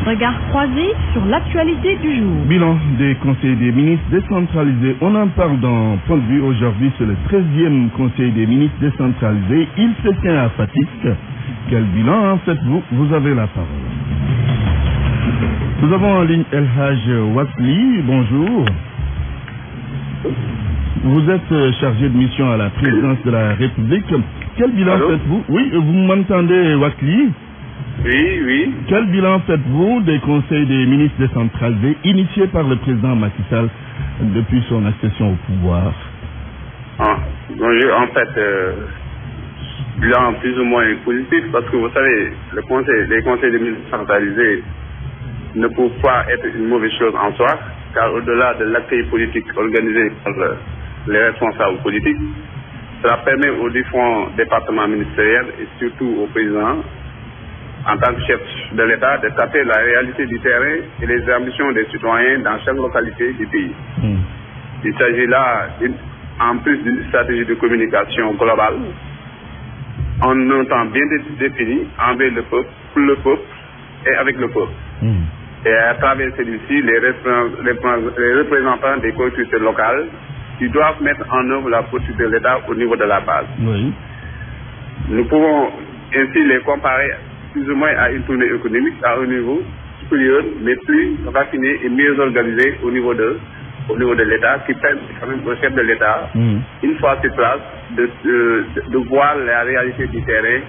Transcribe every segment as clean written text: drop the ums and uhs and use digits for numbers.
Regard croisé sur l'actualité du jour. Bilan des conseils des ministres décentralisés. On en parle dans Point de vue aujourd'hui sur le 13e conseil des ministres décentralisés. Il se tient à Fatick. Quel bilan faites-vous? Vous avez la parole. Nous avons en ligne El Hadj Watli. Bonjour. Vous êtes chargé de mission à la présidence de la République. Quel bilan faites-vous? Oui, vous m'entendez, Watli? Oui. Quel bilan faites-vous des conseils des ministres décentralisés initiés par le président Macky Sall depuis son accession au pouvoir? Bonjour, en fait, bilan plus ou moins positif parce que vous savez, les conseils des ministres décentralisés ne peuvent pas être une mauvaise chose en soi, car au-delà de l'accueil politique organisé par les responsables politiques, cela permet aux différents départements ministériels et surtout au président, en tant que chef de l'État, de taper la réalité du terrain et les ambitions des citoyens dans chaque localité du pays. Il s'agit là, en plus d'une stratégie de communication globale, en un temps bien défini, envers le peuple, pour le peuple et avec le peuple. Et à travers celui-ci, les représentants des collectivités locales qui doivent mettre en œuvre la politique de l'État au niveau de la base. Nous pouvons ainsi les comparer plus ou moins à une tournée économique à un niveau supérieur, mais plus raffiné et mieux organisé au niveau de l'État, qui permet quand même au chef de l'État, une fois sur place, de voir la réalité du terrain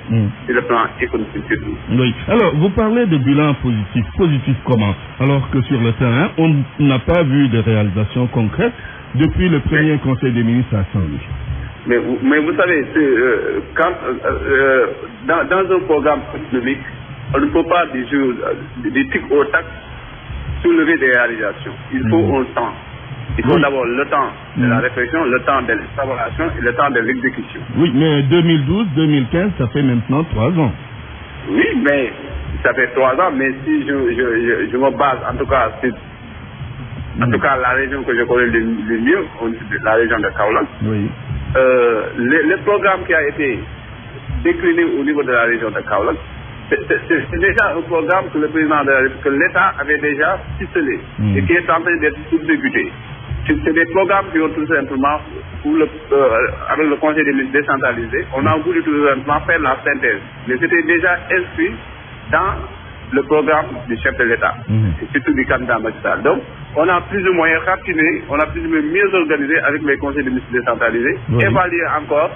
sur le plan économique. Oui. Alors, vous parlez de bilan positif. Positif comment? Alors que sur le terrain, on n'a pas vu de réalisation concrète depuis le premier conseil des ministres à Saint-Louis. Mais vous savez, dans un programme économique, on ne peut pas des tics au tac soulever des réalisations. Il faut un temps. Il faut d'abord le temps de la réflexion, le temps de l'élaboration et le temps de l'exécution. Oui, mais 2012-2015, ça fait maintenant 3 ans. Oui, mais ça fait 3 ans, mais si je me base, en tout cas, la région que je connais le mieux, la région de Kaolack, le programme qui a été décliné au niveau de la région de Kaolack, c'est déjà un programme que le président de la République, que l'État avait déjà ficelé et qui est en train d'être exécuté. C'est des programmes qui ont tout simplement, avec le conseil des ministres décentralisé, on a voulu tout simplement faire la synthèse. Mais c'était déjà inscrit dans le programme du chef de l'État, et surtout du candidat Macky Sall. Donc, on a plus ou moins raffiné, on a plus ou moins mieux organisé avec les conseils des ministres décentralisés, évaluer encore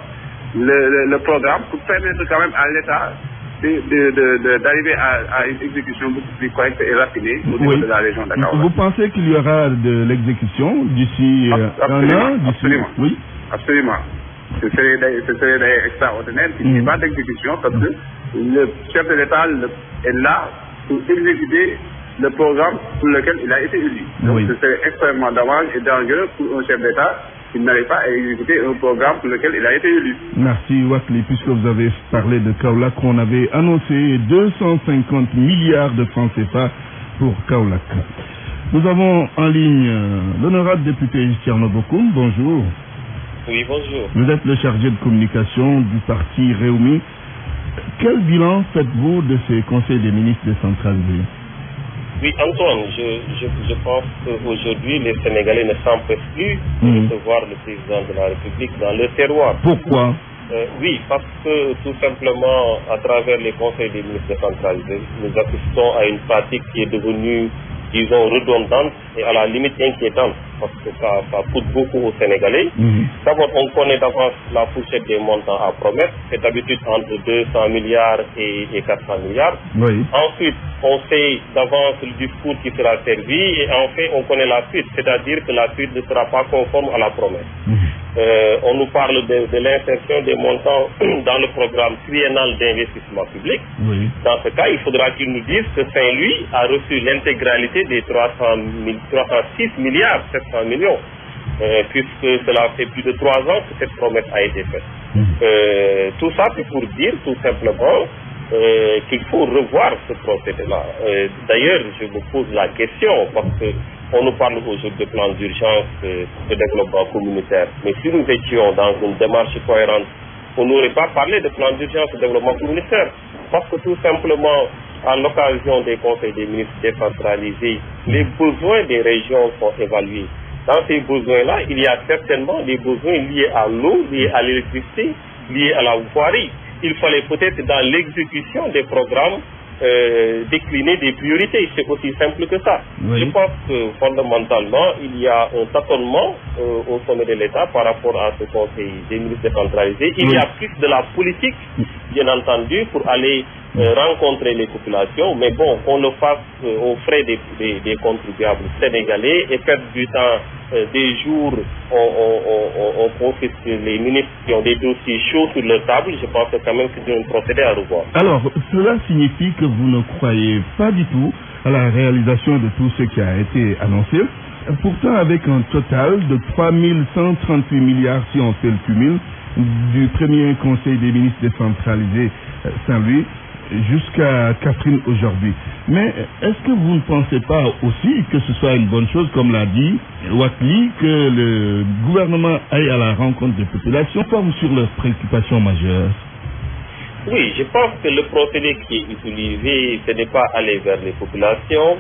le programme pour permettre quand même à l'État d'arriver à une exécution beaucoup plus correcte et raffinée au niveau de la région de Kaolack. Vous pensez qu'il y aura de l'exécution d'ici un an? Absolument. Oui. Absolument. Ce serait d'ailleurs extraordinaire qu'il n'y ait pas d'exécution parce que le chef de l'État est là pour exécuter le programme pour lequel il a été élu. Donc ce serait extrêmement dommage et dangereux pour un chef d'État qui n'arrive pas à exécuter un programme pour lequel il a été élu. Merci Watli. Puisque vous avez parlé de Kaolack, on avait annoncé 250 milliards de francs CFA pour Kaolack. Nous avons en ligne l'honorable député Thierno Bokoum. Bonjour. Oui, bonjour. Vous êtes le chargé de communication du parti Réumi. Quel bilan faites-vous de ces conseils des ministres décentralisés? Oui, Antoine, je pense qu'aujourd'hui, les Sénégalais ne s'empêchent plus de recevoir le président de la République dans leur terroir. Pourquoi? Oui, parce que tout simplement, à travers les conseils des ministres décentralisés, nous assistons à une pratique qui est devenue, disons, redondante et à la limite inquiétante, parce que ça coûte beaucoup aux Sénégalais. D'abord, on connaît d'avance la fourchette des montants à promettre, c'est d'habitude entre 200 milliards et 400 milliards. Ensuite, on sait d'avance le discours qui sera servi et enfin, on connaît la suite, c'est-à-dire que la suite ne sera pas conforme à la promesse. On nous parle de l'insertion des montants dans le programme triennal d'investissement public. Dans ce cas, il faudra qu'ils nous disent que Saint-Louis a reçu l'intégralité des 306 milliards 700 millions, puisque cela fait plus de 3 ans que cette promesse a été faite. Tout ça, c'est pour dire tout simplement qu'il faut revoir ce procédé-là. D'ailleurs, je me pose la question, parce qu'on nous parle aujourd'hui de plan d'urgence de développement communautaire, mais si nous étions dans une démarche cohérente, on n'aurait pas parlé de plan d'urgence de développement communautaire, parce que tout simplement, à l'occasion des conseils des ministres décentralisés, les besoins des régions sont évalués. Dans ces besoins-là, il y a certainement des besoins liés à l'eau, liés à l'électricité, liés à la voirie. Il fallait peut-être dans l'exécution des programmes décliner des priorités. C'est aussi simple que ça. Oui. Je pense que fondamentalement, il y a un tâtonnement au sommet de l'État par rapport à ce conseil des ministres décentralisés. Il y a plus de la politique, bien entendu, pour aller rencontrer les populations, mais bon, qu'on le fasse aux frais des contribuables sénégalais et perdre du temps des jours, on confisque les ministres qui ont des dossiers chauds sur leur table. Je pense que quand même c'est un procédé à revoir. Alors, cela signifie que vous ne croyez pas du tout à la réalisation de tout ce qui a été annoncé. Pourtant, avec un total de 3138 milliards, si on fait le cumul, du premier conseil des ministres décentralisé Saint-Louis jusqu'à Catherine aujourd'hui. Mais est-ce que vous ne pensez pas aussi que ce soit une bonne chose, comme l'a dit Ouattara, que le gouvernement aille à la rencontre des populations, forme sur leurs préoccupations majeures? Oui, je pense que le procédé qui est utilisé, ce n'est pas aller vers les populations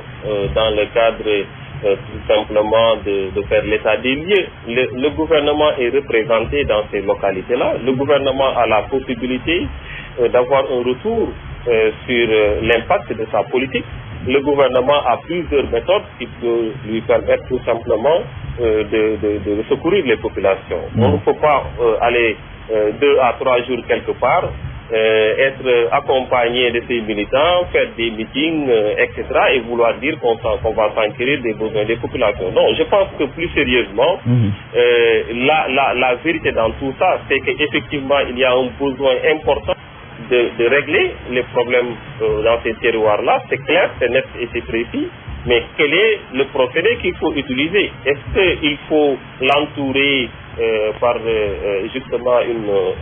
dans le cadre tout simplement de faire l'état des lieux. Le gouvernement est représenté dans ces localités-là. Le gouvernement a la possibilité d'avoir un retour sur l'impact de sa politique. Le gouvernement a plusieurs méthodes qui peuvent lui permettre tout simplement de secourir les populations. On ne peut pas aller 2 à 3 jours quelque part, être accompagné de ces militants, faire des meetings, etc. et vouloir dire qu'on va s'enquérir des besoins des populations. Non, je pense que plus sérieusement, la vérité dans tout ça, c'est qu'effectivement, il y a un besoin important de régler les problèmes dans ces terroirs-là. C'est clair, c'est net et c'est précis. Mais quel est le procédé qu'il faut utiliser? Est-ce qu'il faut l'entourer par justement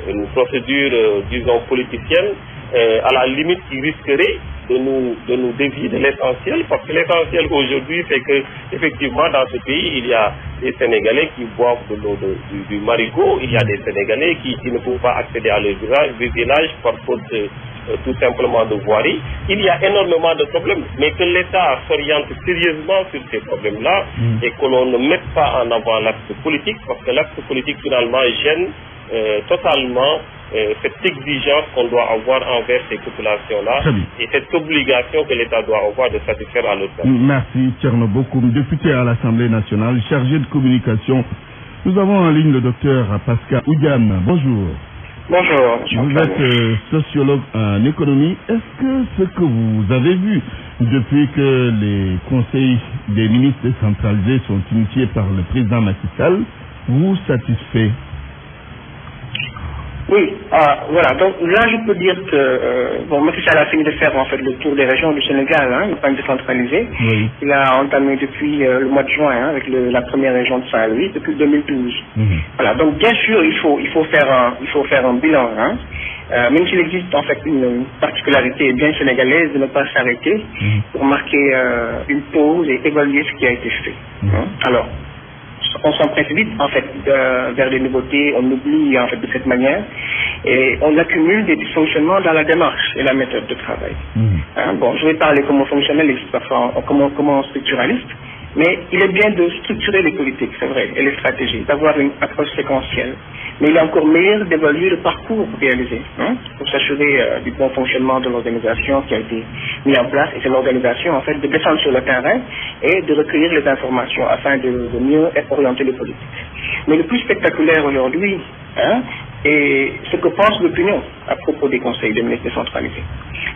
une procédure, disons, politicienne, à la limite qui risquerait de nous dévier de l'essentiel? Parce que l'essentiel aujourd'hui, c'est que effectivement dans ce pays, il y a des Sénégalais qui boivent de l'eau du marigot, il y a des Sénégalais qui ne peuvent pas accéder à leur village par faute tout simplement de voirie. Il y a énormément de problèmes, mais que l'État s'oriente sérieusement sur ces problèmes-là et que l'on ne mette pas en avant l'acte politique, parce que l'acte politique finalement gêne totalement cette exigence qu'on doit avoir envers ces populations-là et cette obligation que l'État doit avoir de satisfaire à l'autre. Merci Thierno Bokoum, député à l'Assemblée nationale, chargé de communication. Nous avons en ligne le docteur Pascal Oudiane. Bonjour. Bonjour. Vous êtes sociologue en économie. Est-ce que ce que vous avez vu depuis que les conseils des ministres décentralisés sont initiés par le président Macky Sall vous satisfait? Oui, voilà. Donc là, je peux dire que Macky Sall a fini de faire en fait le tour des régions du Sénégal, une campagne décentralisée. Oui. Il a entamé depuis le mois de juin avec la première région de Saint-Louis depuis 2012. Voilà. Donc bien sûr, il faut faire un bilan. Même s'il existe en fait une particularité bien sénégalaise de ne pas s'arrêter pour marquer une pause et évaluer ce qui a été fait. Alors, on s'empresse vite en fait vers des nouveautés, on oublie en fait de cette manière et on accumule des dysfonctionnements dans la démarche et la méthode de travail. Je vais parler comme fonctionnaliste, parfois comme structuraliste, mais il est bien de structurer les politiques, c'est vrai, et les stratégies, d'avoir une approche séquentielle. Mais il est encore meilleur d'évaluer le parcours réalisé pour s'assurer du bon fonctionnement de l'organisation qui a été mis en place. Et c'est l'organisation en fait de descendre sur le terrain et de recueillir les informations afin de mieux orienter les politiques. Mais le plus spectaculaire aujourd'hui est ce que pense l'opinion à propos des conseils des ministres décentralisés.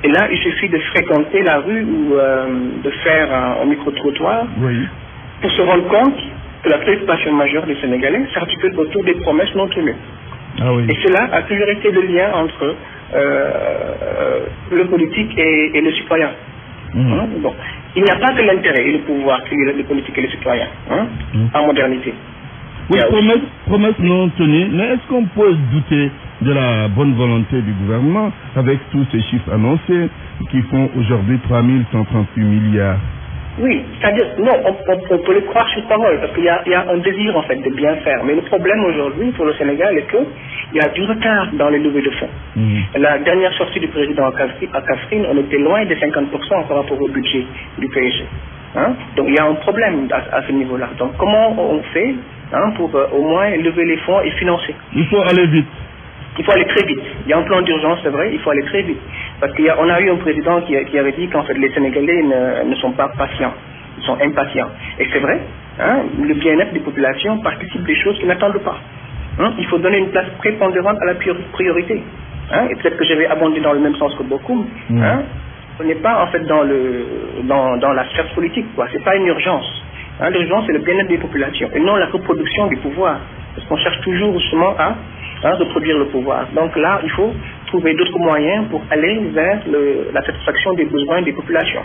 Et là, il suffit de fréquenter la rue ou de faire un micro-trottoir pour se rendre compte que la préoccupation majeure des Sénégalais s'articule autour des promesses non tenues. Et cela a toujours été le lien entre le politique et le citoyen. Bon. Il n'y a pas que l'intérêt et le pouvoir qui lie le politique et le citoyen en modernité. Oui, promesses non tenues, mais est-ce qu'on peut douter de la bonne volonté du gouvernement avec tous ces chiffres annoncés qui font aujourd'hui 3138 milliards? Oui, c'est-à-dire, non, on peut le croire sur parole, parce qu'il y a un désir, en fait, de bien faire. Mais le problème aujourd'hui, pour le Sénégal, est qu'il y a du retard dans les levées de fonds. La dernière sortie du président à Kaffrine, on était loin des 50% par rapport au budget du PSG. Hein? Donc, il y a un problème à ce niveau-là. Donc, comment on fait pour au moins lever les fonds et financer? Il faut aller vite. Il faut aller très vite. Il y a un plan d'urgence, c'est vrai, il faut aller très vite. Parce qu'on a eu un président qui avait dit qu'en fait les Sénégalais ne sont pas patients, ils sont impatients. Et c'est vrai, le bien-être des populations participe des choses qu'ils n'attendent pas. Il faut donner une place prépondérante à la priorité. Et peut-être que je vais abonder dans le même sens que beaucoup. On n'est pas en fait dans la sphère politique, quoi. C'est pas une urgence. L'urgence, c'est le bien-être des populations et non la reproduction du pouvoir. Parce qu'on cherche toujours justement à reproduire le pouvoir. Donc là, il faut trouver d'autres moyens pour aller vers la satisfaction des besoins des populations.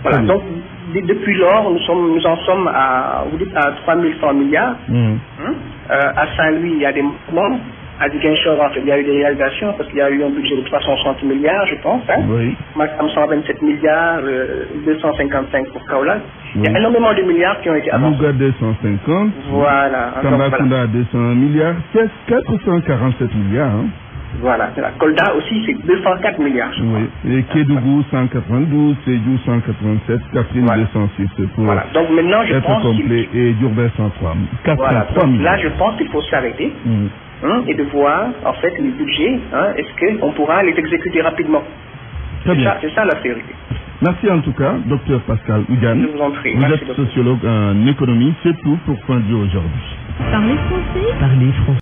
Voilà. Donc, depuis lors, nous en sommes à 3100 milliards. À Saint-Louis, il y a des mouvements. À Ziguinchor, en fait, il y a eu des réalisations parce qu'il y a eu un budget de 360 milliards, je pense. Oui. Maximum 127 milliards, 255 pour Kaolack. Il y a énormément de milliards qui ont été avancés. Louga 250. Voilà. Tambacounda 200 milliards. 447 milliards. Voilà. Kolda aussi, c'est 204 milliards. Oui. Et Kédougou 192, Sédhiou 187, Kaffrine 206 pour Donc maintenant, je être pense complet et Diourbel 103. 403 milliards. Là, je pense qu'il faut s'arrêter. Et de voir en fait les budgets, est-ce qu'on pourra les exécuter rapidement. C'est ça la priorité. Merci en tout cas, Dr Pascal Oudjane. Je vous en prie. Vous êtes sociologue en économie, c'est tout pour Point de vue aujourd'hui. Parlez français.